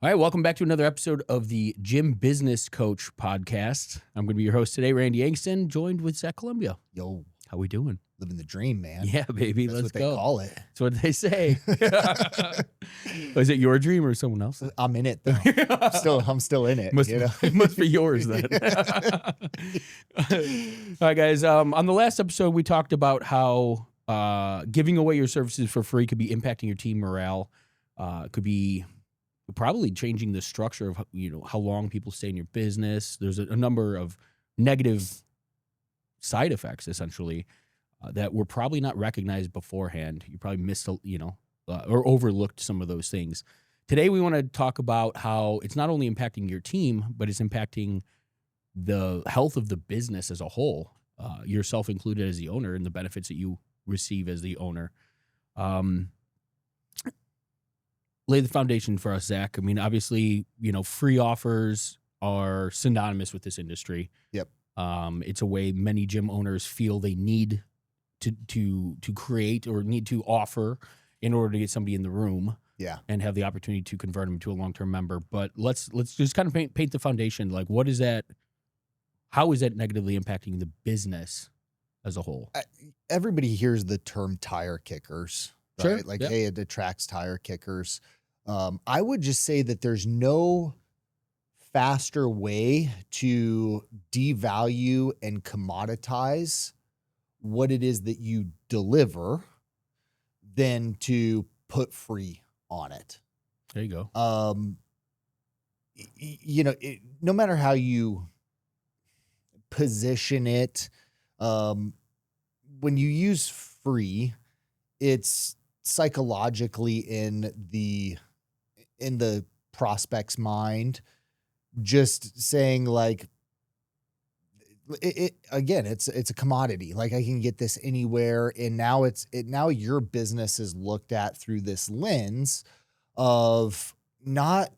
All right, welcome back to another episode of the Gym Business Coach podcast. I'm going to be your host today, Randy Angston, joined with Zach Columbia. Yo, How we doing? living the dream, man. Yeah, baby, That's let's what they go. call it. That's what they say. Is it your dream or someone else? I'm in it though. I'm still in it. It must be yours then. All right, guys. On the last episode, we talked about how giving away your services for free could be impacting your team morale. Could be probably changing the structure of how long people stay in your business. There's a number of negative side effects essentially that were probably not recognized beforehand. You probably missed or overlooked some of those things. Today we want to talk about how it's not only impacting your team, but it's impacting the health of the business as a whole, yourself included as the owner, and the benefits that you receive as the owner. Lay the foundation for us, Zach. I mean, obviously, free offers are synonymous with this industry. Yep. It's a way many gym owners feel they need to create or need to offer in order to get somebody in the room. Yeah. And have the opportunity to convert them to a long-term member. But let's just kind of paint the foundation. Like, what is that? How is that negatively impacting the business as a whole? Everybody hears the term tire kickers, right? Sure. Like, Yep. hey, it attracts tire kickers. I would just say that there's no faster way to devalue and commoditize what it is that you deliver than to put free on it. There you go. No matter how you position it, when you use free, it's psychologically in the prospect's mind, just saying like, it's a commodity. Like, I can get this anywhere. And now now your business is looked at through this lens of not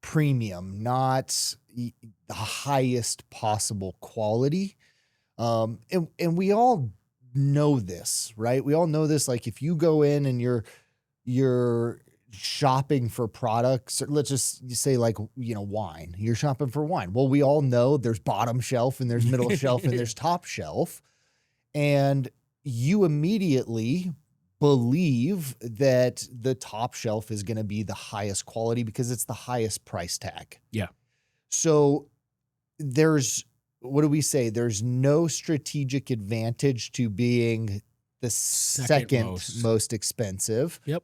premium, not the highest possible quality. And we all know this, right? We all know this. Like, if you go in and you're shopping for products, or let's just say like, wine, you're shopping for wine. Well, we all know there's bottom shelf and there's middle shelf and there's top shelf. And you immediately believe that the top shelf is going to be the highest quality because it's the highest price tag. Yeah. So what do we say? There's no strategic advantage to being the second most expensive. Yep.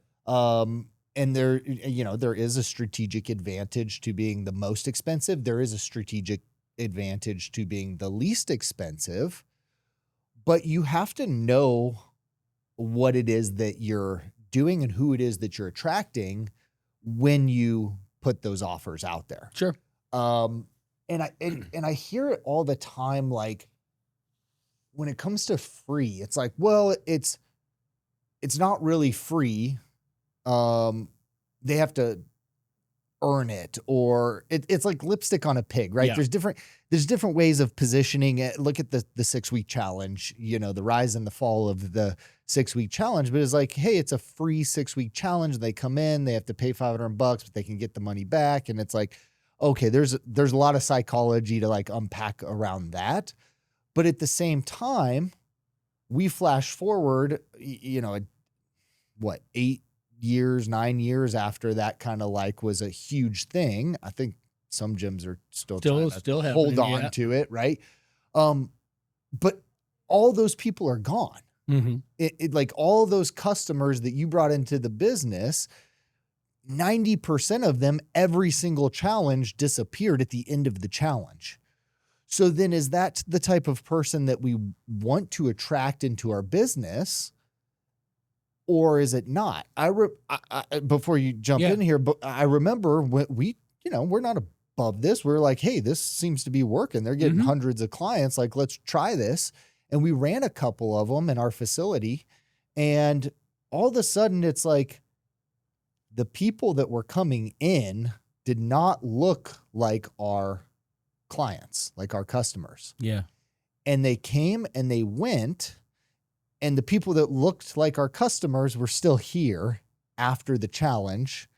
And there is a strategic advantage to being the most expensive. There is a strategic advantage to being the least expensive, but you have to know what it is that you're doing and who it is that you're attracting when you put those offers out there. Sure. And I hear it all the time. Like, when it comes to free, it's like, well, it's not really free. They have to earn it, or it's like lipstick on a pig, right? Yeah. There's different ways of positioning it. Look at the 6-week challenge, the rise and the fall of the 6-week challenge, but it's like, hey, it's a free 6-week challenge. They come in, they have to pay $500, but they can get the money back. And it's like, okay, there's a lot of psychology to like unpack around that. But at the same time, we flash forward, 9 years after that kind of like was a huge thing. I think some gyms are still trying to hold on to it, right? But all those people are gone. Mm-hmm. Like, all those customers that you brought into the business, 90% of them, every single challenge disappeared at the end of the challenge. So then, is that the type of person that we want to attract into our business, or is it not? Before you jump in here, but I remember when we're not above this. We're like, hey, this seems to be working. They're getting hundreds of clients. Like, let's try this. And we ran a couple of them in our facility, and all of a sudden it's like the people that were coming in did not look like our clients, like our customers. Yeah. And they came and they went, and the people that looked like our customers were still here after the challenge.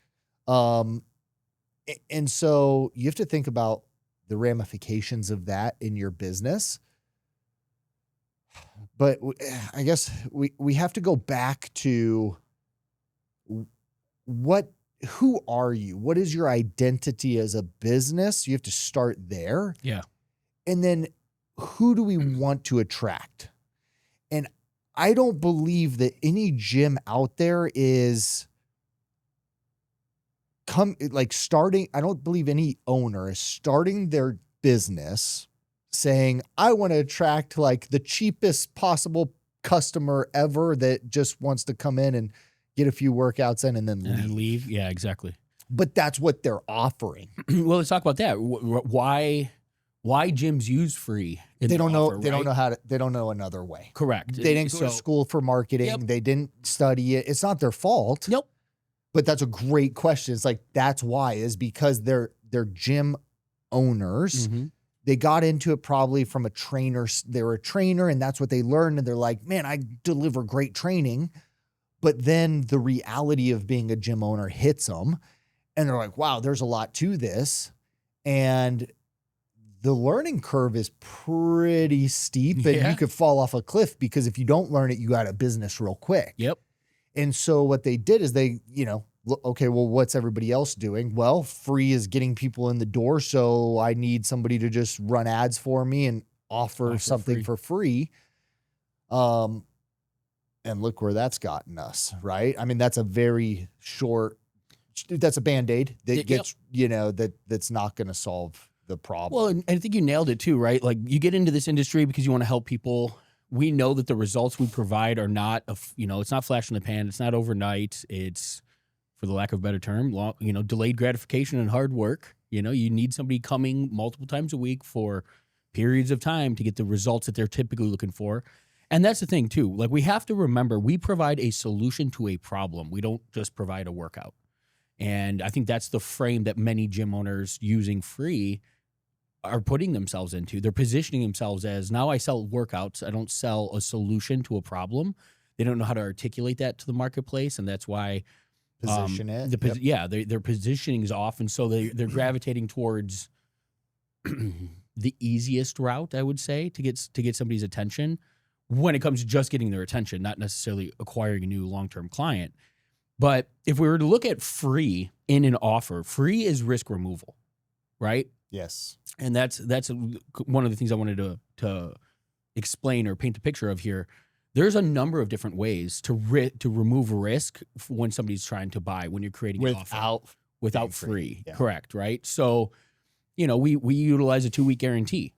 And so you have to think about the ramifications of that in your business. But I guess we have to go back to who are you? What is your identity as a business? You have to start there. Yeah. And then who do we want to attract? And I don't believe that any gym out there is starting. I don't believe any owner is starting their business saying, I want to attract like the cheapest possible customer ever that just wants to come in and get a few workouts in and then leave. Yeah, exactly. But that's what they're offering. Well, let's talk about that. Why gyms use free? They don't know. They don't know how to. They don't know another way. Correct. They didn't go to school for marketing. Yep. They didn't study it. It's not their fault. Nope. But that's a great question. It's like, that's why, is because they're gym owners. Mm-hmm. They got into it probably from a trainer. They were a trainer and that's what they learned. And they're like, man, I deliver great training. But then the reality of being a gym owner hits them. And they're like, wow, there's a lot to this. And the learning curve is pretty steep and you could fall off a cliff because if you don't learn it, you got a business real quick. Yep. And so what they did is they, okay, well, what's everybody else doing? Well, free is getting people in the door. So I need somebody to just run ads for me and offer something for free. And look where that's gotten us, right? I mean, that's a very short, that's a Band-Aid that gets, that's not going to solve the problem. Well, and I think you nailed it too, right? Like you get into this industry because you want to help people. We know that the results we provide are not, it's not flash in the pan. It's not overnight. It's, for the lack of a better term, delayed gratification and hard work. You need somebody coming multiple times a week for periods of time to get the results that they're typically looking for. And that's the thing too. Like we have to remember, we provide a solution to a problem. We don't just provide a workout. And I think that's the frame that many gym owners using free are putting themselves into. They're positioning themselves as, now I sell workouts. I don't sell a solution to a problem. They don't know how to articulate that to the marketplace. And that's why position it. Their positioning is off. And so they're gravitating towards the easiest route, I would say, to get somebody's attention when it comes to just getting their attention, not necessarily acquiring a new long-term client. But if we were to look at free in an offer, free is risk removal, right? Yes. And that's one of the things I wanted to explain or paint the picture of here. There's a number of different ways to remove risk when somebody's trying to buy, when you're creating an offer without free. Yeah. Correct, right? So, we utilize a 2-week guarantee.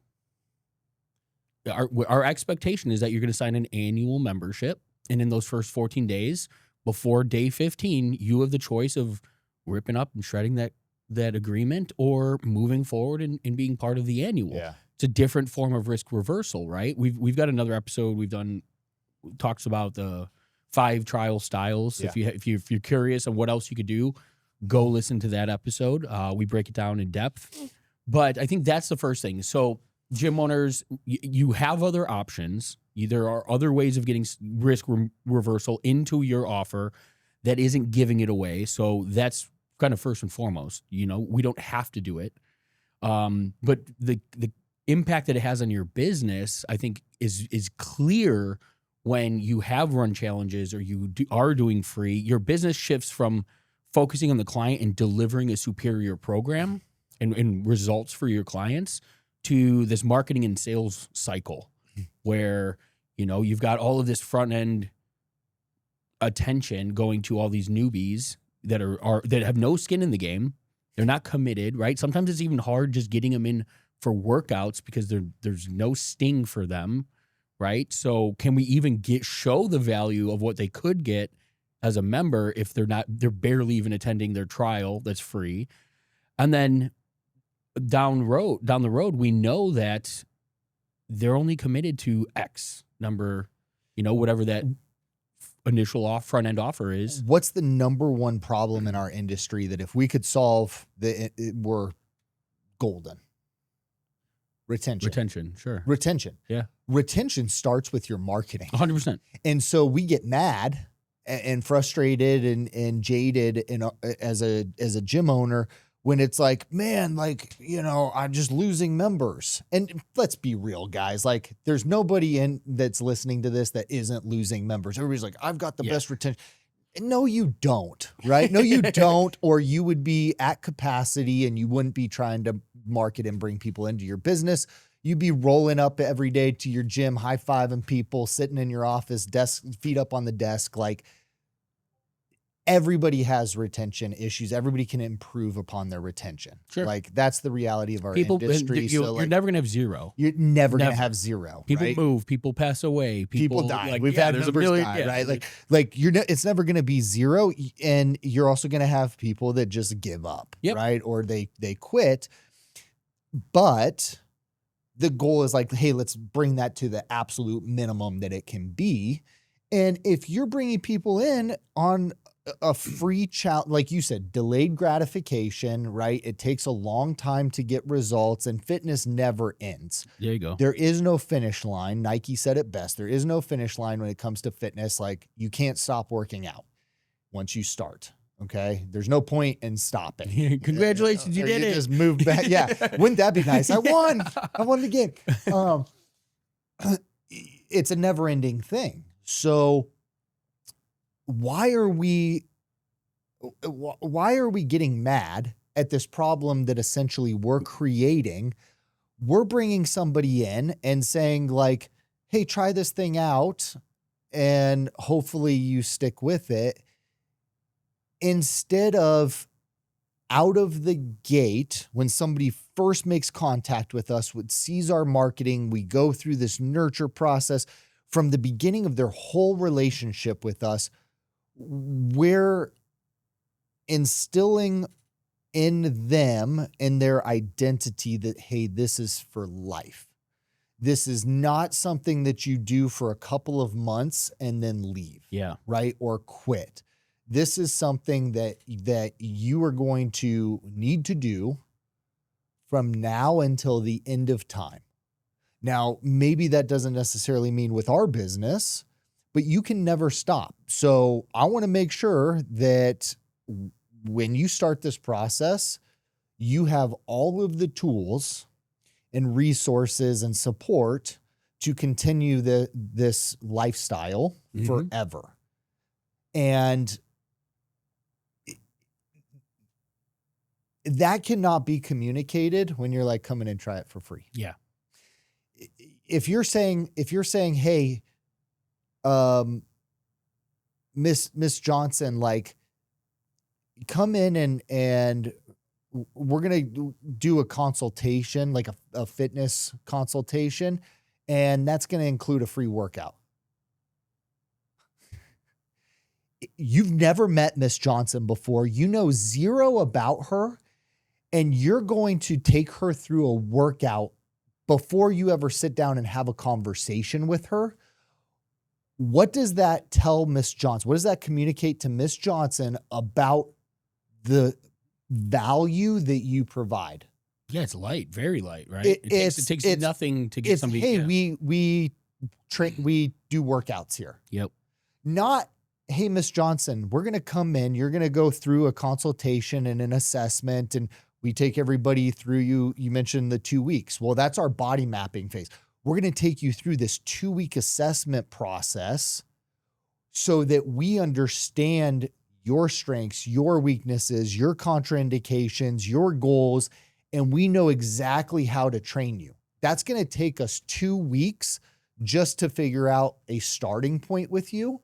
Our expectation is that you're going to sign an annual membership, and in those first 14 days, before day 15, you have the choice of ripping up and shredding that agreement or moving forward and being part of the annual. Yeah. It's a different form of risk reversal, right? We've got another episode we've done, talks about the 5 trial styles. Yeah. If you're curious on what else you could do, go listen to that episode. We break it down in depth. But I think that's the first thing. So gym owners, you have other options. There are other ways of getting risk reversal into your offer that isn't giving it away. So that's kind of first and foremost. We don't have to do it. But the impact that it has on your business, I think, is clear when you have run challenges or you are doing free. Your business shifts from focusing on the client and delivering a superior program and results for your clients to this marketing and sales cycle where, you've got all of this front end attention going to all these newbies that that have no skin in the game. They're not committed, right? Sometimes it's even hard just getting them in for workouts because there's no sting for them, right? So can we even show the value of what they could get as a member if they're barely even attending their trial that's free? And then down the road, we know that they're only committed to X number, whatever that initial front end offer is. What's the number one problem in our industry that if we could solve, we're golden? Retention. Sure. Retention. Yeah. Retention starts with your marketing. 100%. And so we get mad and frustrated and jaded as a gym owner when it's like, man, like, I'm just losing members. And let's be real, guys. Like, there's nobody that's listening to this that isn't losing members. Everybody's like, I've got the best retention. No, you don't, right? No, you don't, or you would be at capacity and you wouldn't be trying to market and bring people into your business. You'd be rolling up every day to your gym, high-fiving people, sitting in your office, desk, feet up on the desk. Like, everybody has retention issues. Everybody can improve upon their retention. Sure. Like, that's the reality of our industry. You're never going to have zero. You're never going to have zero. People right? move. People pass away. People die. We've had members die, right? Like it's never going to be zero. And you're also going to have people that just give up, right? Or they quit. But the goal is like, hey, let's bring that to the absolute minimum that it can be. And if you're bringing people in on a free challenge, like you said, delayed gratification, right? It takes a long time to get results, and fitness never ends. There you go. There is no finish line. Nike said it best. There is no finish line when it comes to fitness. Like, you can't stop working out once you start. Okay. There's no point in stopping. Congratulations. You did it. Just moved back. Yeah. Wouldn't that be nice? I won the game. It's a never ending thing. So why are we getting mad at this problem that essentially we're creating? We're bringing somebody in and saying like, hey, try this thing out and hopefully you stick with it, instead of out of the gate, when somebody first makes contact with us, sees our marketing, we go through this nurture process from the beginning of their whole relationship with us. We're instilling in them and their identity that, hey, this is for life. This is not something that you do for a couple of months and then leave. Yeah. Right. Or quit. This is something that you are going to need to do from now until the end of time. Now, maybe that doesn't necessarily mean with our business, but you can never stop. So I want to make sure that when you start this process, you have all of the tools and resources and support to continue this lifestyle forever. And that cannot be communicated when you're like, come in and try it for free. Yeah. If you're saying, hey, Miss Johnson, like, come in and we're going to do a consultation, like a fitness consultation, and that's going to include a free workout. You've never met Miss Johnson before. You know zero about her, and you're going to take her through a workout before you ever sit down and have a conversation with her. What does that tell Miss Johnson? What does that communicate to Miss Johnson about the value that you provide? Yeah, it's light, very light, right? It takes nothing to get somebody. Hey, we do workouts here. Yep. Not, hey, Miss Johnson, we're going to come in. You're going to go through a consultation and an assessment, and we take everybody through. You mentioned the 2 weeks. Well, that's our body mapping phase. We're going to take you through this 2-week assessment process so that we understand your strengths, your weaknesses, your contraindications, your goals, and we know exactly how to train you. That's going to take us 2 weeks just to figure out a starting point with you.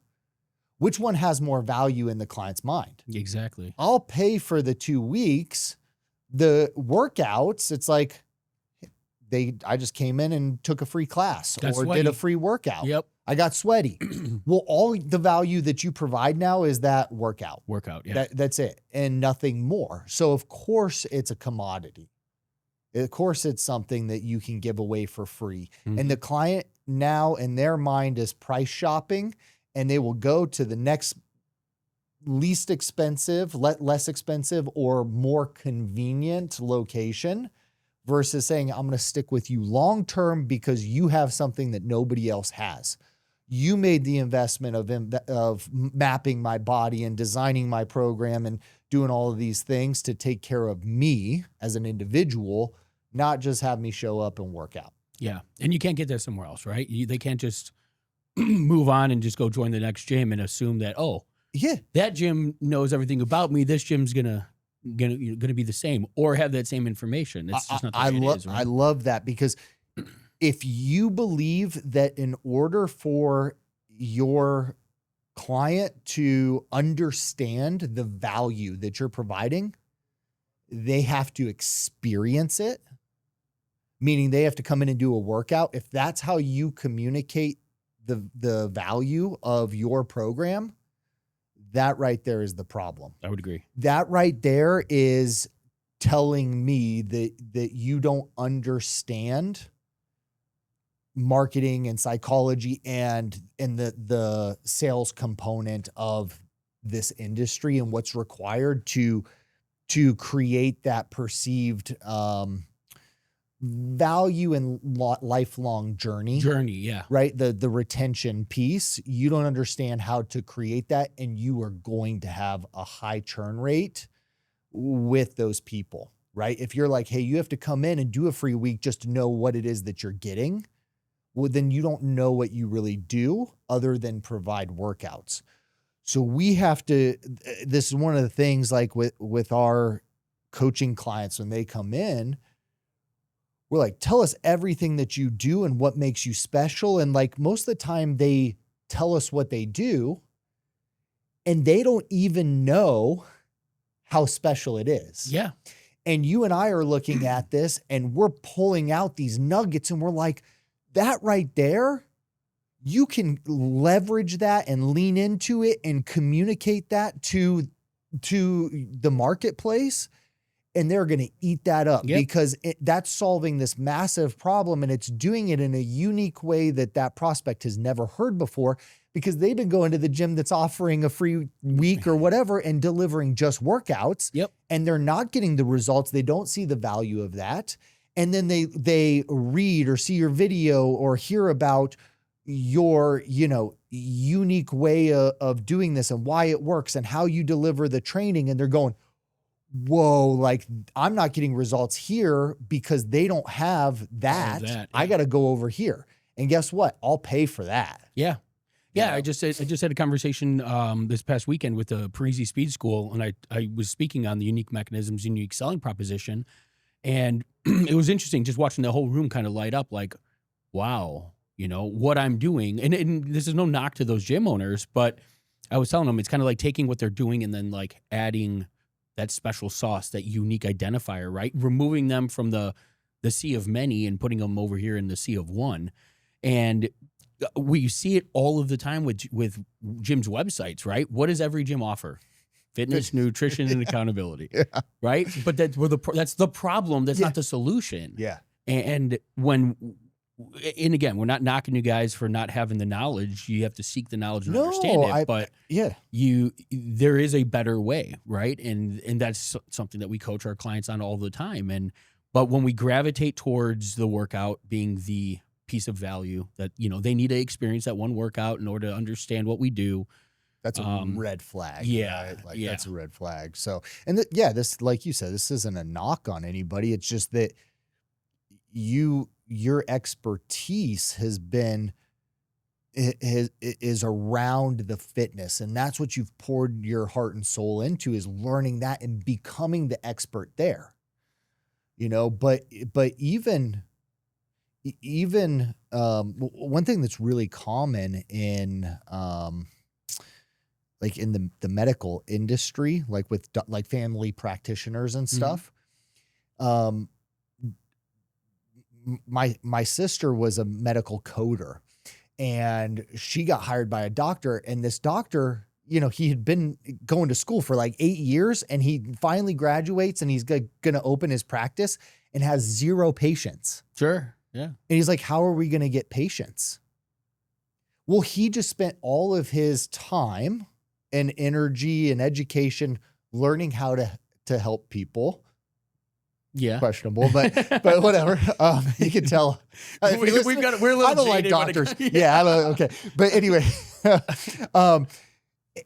Which one has more value in the client's mind? Exactly. I'll pay for the 2 weeks. The workouts, it's like, I just came in and took a free class or did a free workout. Yep. I got sweaty. Well, all the value that you provide now is that workout. Yeah. That's it. And nothing more. So of course it's a commodity. Of course it's something that you can give away for free. And the client now in their mind is price shopping, and they will go to the next least expensive, less expensive, or more convenient location versus saying, I'm going to stick with you long-term because you have something that nobody else has. You made the investment of mapping my body and designing my program and doing all of these things to take care of me as an individual, not just have me show up and work out. Yeah. And you can't get that somewhere else, right? They can't just move on and just go join the next gym and assume that, oh, Yeah. that gym knows everything about me. This gym's gonna be the same or have that same information. It's just not the way it is, right? I love that, because if you believe that in order for your client to understand the value that you're providing, they have to experience it, meaning they have to come in and do a workout. If that's how you communicate the value of your program, that right there is the problem. I would agree. That right there is telling me that you don't understand marketing and psychology and the sales component of this industry and what's required to create that perceived value and lifelong journey. Yeah. Right? The retention piece. You don't understand how to create that, and you are going to have a high churn rate with those people, right? If you're like, hey, you have to come in and do a free week just to know what it is that you're getting, well, then you don't know what you really do other than provide workouts. So we have to, this is one of the things, like with our coaching clients, when they come in, we're like, tell us everything that you do and what makes you special. And like most of the time they tell us what they do and they don't even know how special it is. Yeah. And you and I are looking at this and we're pulling out these nuggets and we're like, that right there, you can leverage that and lean into it and communicate that to the marketplace, and they're going to eat that up. Yep. Because that's solving this massive problem, and it's doing it in a unique way that prospect has never heard before, because they've been going to the gym that's offering a free week or whatever and delivering just workouts. Yep. And they're not getting the results. They don't see the value of that. And then they read or see your video or hear about your, unique way of doing this and why it works and how you deliver the training. And they're going, whoa, like I'm not getting results here because they don't have that. Yeah. I got to go over here. And guess what? I'll pay for that. Yeah. Yeah. I just had a conversation this past weekend with the Parisi Speed School, and I was speaking on the unique mechanisms, unique selling proposition. And it was interesting just watching the whole room kind of light up, like, wow, what I'm doing. And this is no knock to those gym owners, but I was telling them it's kind of like taking what they're doing and then like adding that special sauce, that unique identifier, right? Removing them from the sea of many and putting them over here in the sea of one. And we see it all of the time with gyms' websites, right? What does every gym offer? Fitness, nutrition, and accountability, right? But that's the problem. That's not the solution. Yeah. And again, we're not knocking you guys for not having the knowledge. You have to seek the knowledge and understand it. But there is a better way, right? And that's something that we coach our clients on all the time. But when we gravitate towards the workout being the piece of value that they need to experience that one workout in order to understand what we do. That's a red flag. Yeah. Right? That's a red flag. So, and this, like you said, this isn't a knock on anybody. It's just that your expertise is around the fitness. And that's what you've poured your heart and soul into, is learning that and becoming the expert there, but even one thing that's really common in, like in the medical industry, like with like family practitioners and stuff. My sister was a medical coder, and she got hired by a doctor, and this doctor, he had been going to school for like 8 years, and he finally graduates and he's going to open his practice and has 0 patients. Sure. Yeah. And he's like, how are we going to get patients? Well, he just spent all of his time and energy and education learning how to help people Yeah. questionable, but whatever. You can tell. If you listen- We're a little I don't like jaded when it doctors. comes- Yeah, I don't, okay. But anyway,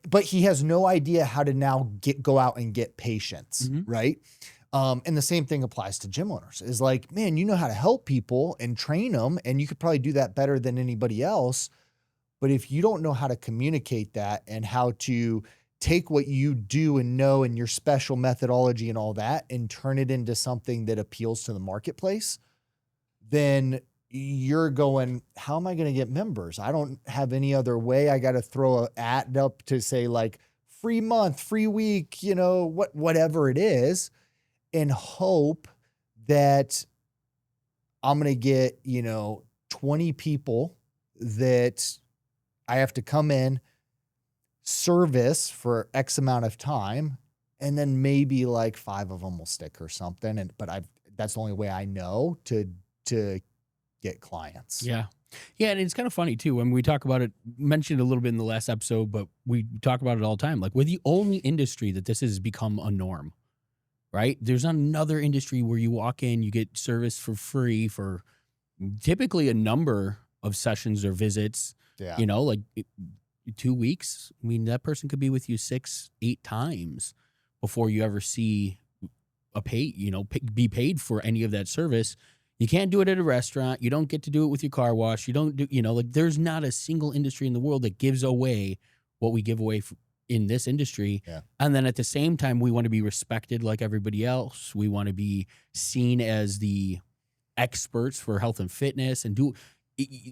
but he has no idea how to now go out and get patients, right? And the same thing applies to gym owners. Is like, man, you know how to help people and train them, and you could probably do that better than anybody else. But if you don't know how to communicate that and how to take what you do and know and your special methodology and all that and turn it into something that appeals to the marketplace, then you're going, how am I going to get members? I don't have any other way. I got to throw an ad up to say like free month, free week, you know, whatever it is, and hope that I'm going to get, 20 people that I have to come in, service for X amount of time, and then maybe like 5 of them will stick or something. But that's the only way I know to get clients. Yeah. Yeah. And it's kind of funny too, when we talk about it, mentioned a little bit in the last episode, but we talk about it all the time. Like, we're the only industry that this has become a norm, right? There's another industry where you walk in, you get service for free for typically a number of sessions or visits, Yeah. 2 weeks. I mean, that person could be with you 6-8 times before you ever see be paid for any of that service. You can't do it at a restaurant. You don't get to do it with your car wash. You don't do, there's not a single industry in the world that gives away what we give away in this industry. Yeah. And then at the same time, we want to be respected like everybody else. We want to be seen as the experts for health and fitness and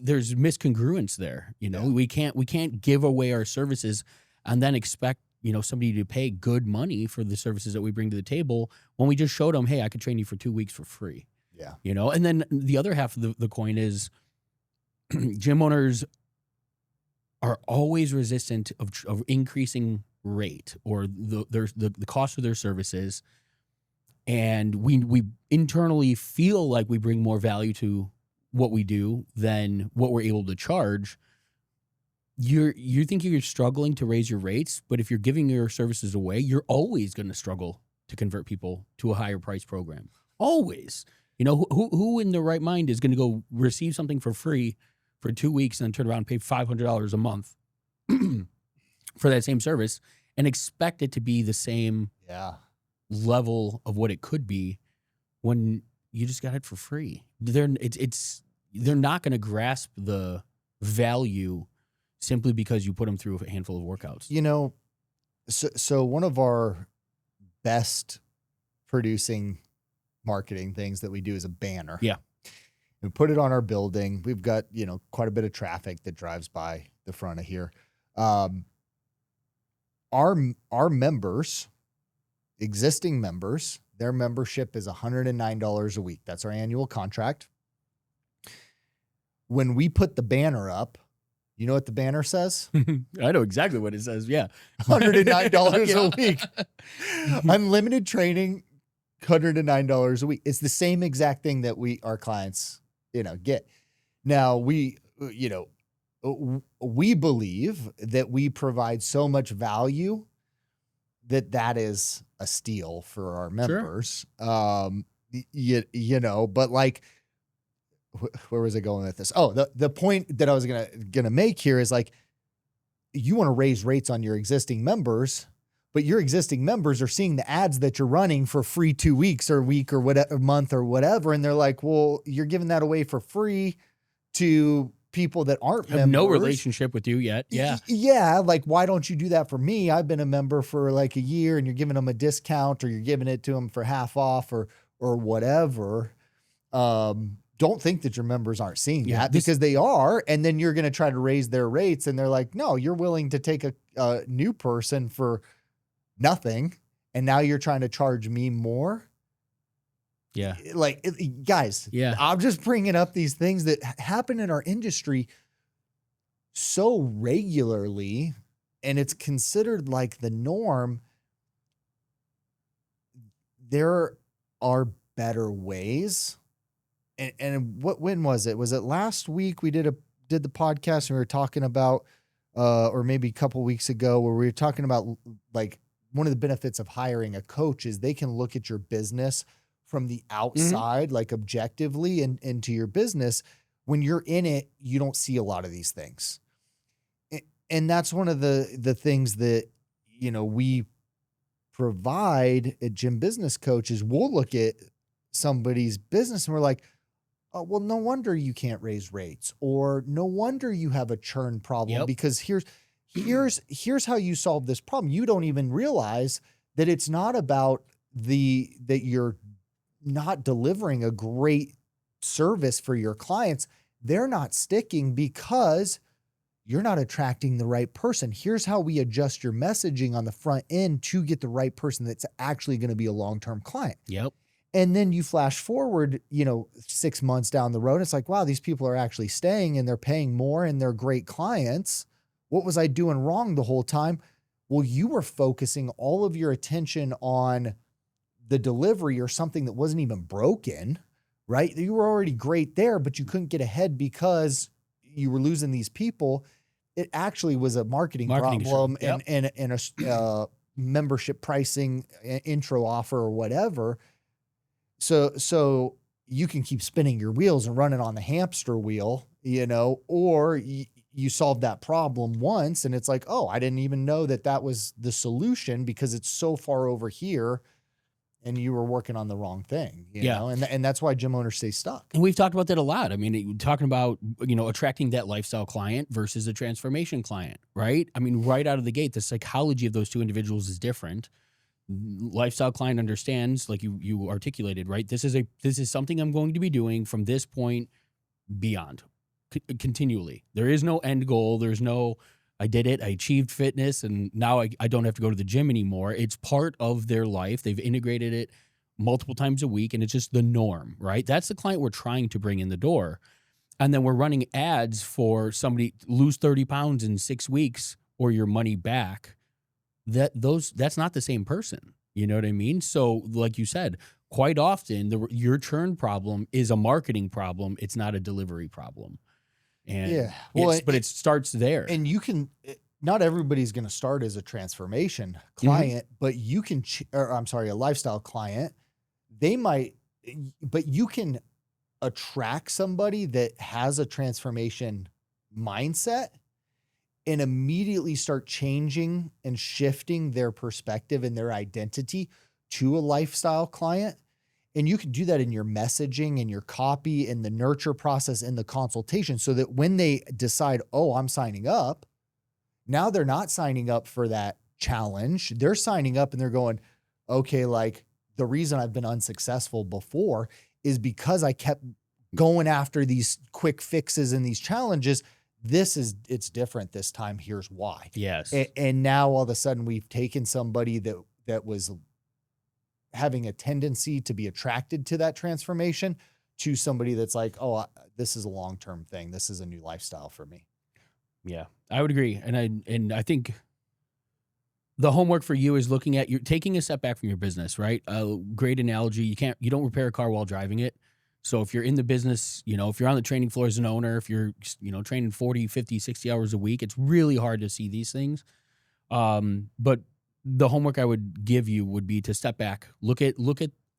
there's miscongruence there. Yeah. We can't give away our services and then expect, somebody to pay good money for the services that we bring to the table when we just showed them, hey, I could train you for 2 weeks for free. Yeah. And then the other half of the coin is gym owners are always resistant of increasing rate or the cost of their services. And we internally feel like we bring more value to what we do than what we're able to charge. You think you're struggling to raise your rates, but if you're giving your services away, you're always going to struggle to convert people to a higher price program. Always. Who in their right mind is going to go receive something for free for 2 weeks and then turn around and pay $500 a month for that same service and expect it to be the same level of what it could be when you just got it for free? They're not going to grasp the value simply because you put them through a handful of workouts. So one of our best producing marketing things that we do is a banner. Yeah. We put it on our building. We've got, quite a bit of traffic that drives by the front of here. Our members, existing members, their membership is $109 a week. That's our annual contract. When we put the banner up, you know what the banner says? I know exactly what it says. Yeah. $109 a week. Unlimited training, $109 a week. It's the same exact thing that our clients, get. Now we believe that we provide so much value that is a steal for our members. Sure. But like, where was I going with this? Oh, the point that I was gonna make here is like, you want to raise rates on your existing members, but your existing members are seeing the ads that you're running for free 2 weeks or a week or whatever, month or whatever. And they're like, well, you're giving that away for free to people that aren't have members. No relationship with you yet. Yeah. Yeah. Like, why don't you do that for me? I've been a member for like a year and you're giving them a discount or you're giving it to them for half off or whatever. Don't think that your members aren't seeing that because they are. And then you're going to try to raise their rates. And they're like, no, you're willing to take a new person for nothing. And now you're trying to charge me more. Yeah. Like, guys, I'm just bringing up these things that happen in our industry so regularly, and it's considered like the norm. There are better ways. And when was it? Was it last week we did the podcast and we were talking about, or maybe a couple weeks ago, where we were talking about like one of the benefits of hiring a coach is they can look at your business from the outside, like objectively and into your business. When you're in it, you don't see a lot of these things. And that's one of the things that, we provide at Gym Business Coach is we'll look at somebody's business and we're like, oh, well, no wonder you can't raise rates, or no wonder you have a churn problem, because here's how you solve this problem. You don't even realize that it's not about that you're not delivering a great service for your clients. They're not sticking because you're not attracting the right person. Here's how we adjust your messaging on the front end to get the right person that's actually going to be a long-term client. Yep. And then you flash forward, 6 months down the road. It's like, wow, these people are actually staying and they're paying more and they're great clients. What was I doing wrong the whole time? Well, you were focusing all of your attention on the delivery or something that wasn't even broken, right? You were already great there, but you couldn't get ahead because you were losing these people. It actually was a marketing problem and a membership pricing intro offer or whatever. So you can keep spinning your wheels and running on the hamster wheel, or you solve that problem once and it's like, oh, I didn't even know that was the solution because it's so far over here and you were working on the wrong thing, you know? And that's why gym owners stay stuck. And we've talked about that a lot. I mean, talking about, attracting that lifestyle client versus a transformation client, right? I mean, right out of the gate, the psychology of those two individuals is different. Lifestyle client understands, like you articulated, right? This is something I'm going to be doing from this point beyond continually. There is no end goal. There's no, I did it, I achieved fitness, and now I don't have to go to the gym anymore. It's part of their life. They've integrated it multiple times a week, and it's just the norm, right? That's the client we're trying to bring in the door. And then we're running ads for somebody lose 30 pounds in 6 weeks or your money back. That's not the same person. You know what I mean? So like you said, quite often your churn problem is a marketing problem. It's not a delivery problem. And but it starts there. And not everybody's going to start as a transformation client, but you can, a lifestyle client. But you can attract somebody that has a transformation mindset and immediately start changing and shifting their perspective and their identity to a lifestyle client. And you can do that in your messaging and your copy and the nurture process and the consultation, so that when they decide, oh, I'm signing up, now they're not signing up for that challenge. They're signing up and they're going, okay, like the reason I've been unsuccessful before is because I kept going after these quick fixes and these challenges. It's different this time. Here's why. Yes. And now all of a sudden we've taken somebody that was having a tendency to be attracted to that transformation to somebody that's like, oh, this is a long-term thing. This is a new lifestyle for me. Yeah, I would agree. And I think the homework for you is looking at, you're taking a step back from your business, right? A great analogy. You don't repair a car while driving it. So if you're in the business, if you're on the training floor as an owner, if you're, training 40, 50, 60 hours a week, it's really hard to see these things. But the homework I would give you would be to step back, look at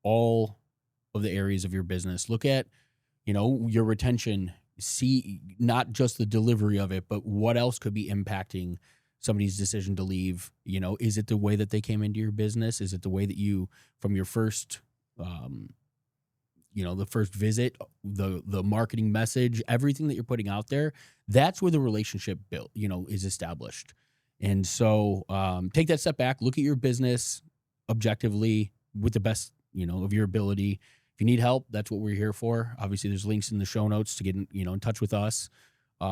all of the areas of your business, look at, your retention, see not just the delivery of it, but what else could be impacting somebody's decision to leave. Is it the way that they came into your business? Is it the way that you, from your first, the first visit, the marketing message, everything that you're putting out there, that's where the relationship built, is established. And so take that step back, look at your business objectively with the best, of your ability. If you need help, that's what we're here for. Obviously, there's links in the show notes to get in touch with us.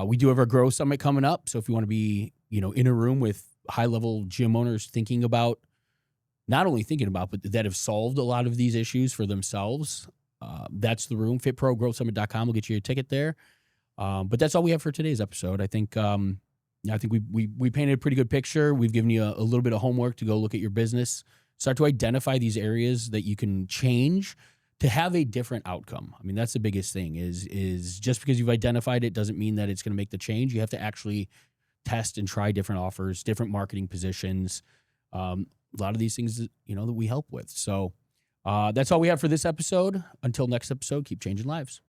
We do have our Grow Summit coming up. So if you want to be, in a room with high-level gym owners not only thinking about, but that have solved a lot of these issues for themselves, that's the room. FitProGrowthSummit.com will get you a ticket there. But that's all we have for today's episode. I think we painted a pretty good picture. We've given you a little bit of homework to go look at your business, start to identify these areas that you can change to have a different outcome. I mean, that's the biggest thing is just because you've identified it doesn't mean that it's going to make the change. You have to actually test and try different offers, different marketing positions. A lot of these things, that we help with. So That's all we have for this episode. Until next episode, keep changing lives.